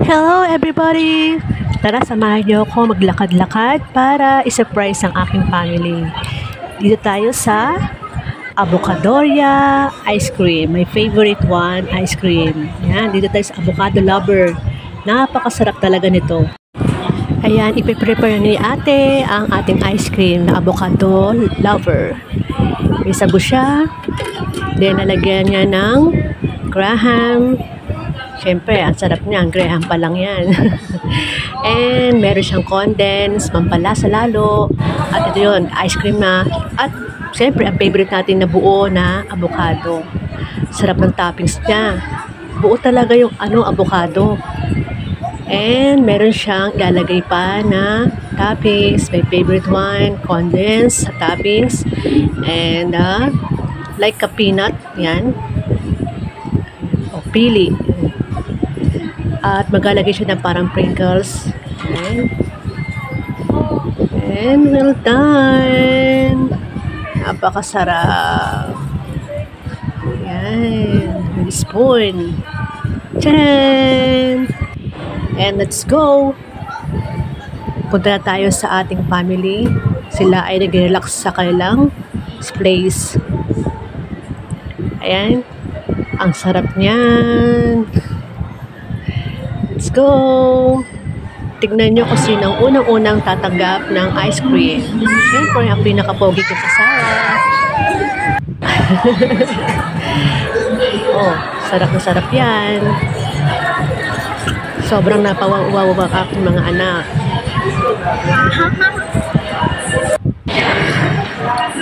Hello everybody! Tara, samahan niyo ako maglakad-lakad para i-surprise ang aking family. Dito tayo sa Avocadoria Ice Cream. My favorite one, ice cream. Yan, dito tayo sa Avocado Lover. Napakasarap talaga nito. Ayan, ipiprepare ni ate ang ating ice cream na Avocado Lover. May sago siya. Then, nalagyan niya ng Graham. Siyempre, ang sarap niya. Ang Graham pa lang yan. And meron siyang condensed, pampalasa lalo. At ito yun, ice cream na. At siyempre, ang favorite natin na buo na avocado. Sarap ng toppings niya. Buo talaga yung avocado. And meron siyang ilalagay pa na toppings. My favorite one, condensed toppings. And like a peanut. Yan. O pili. At maglalagay siya ng parang Pringles. And well done. Napakasarap. Yan. With spoon. Tcharan! And let's go. Punta na tayo sa ating family. Sila ay nag-relax sa kanilang place. Ayan. Ang sarap niyan. Let's go! Tignan nyo kung sino ang unang-unang tatanggap ng ice cream. Siyempre, ang pinaka-pogi ko kasama. Oh, sarap na sarap yan. Sobrang napawawaw ang aking mga anak.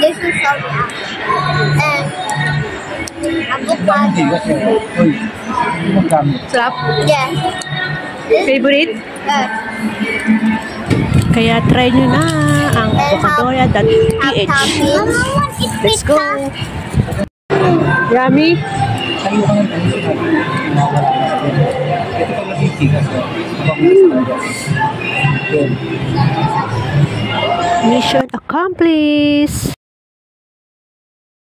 This is Sonia. And avocado. Sarap? Yeah. Favorite? Kaya try nyo na ang avocadoria.ph. Let's go! Yummy! Mission accomplished!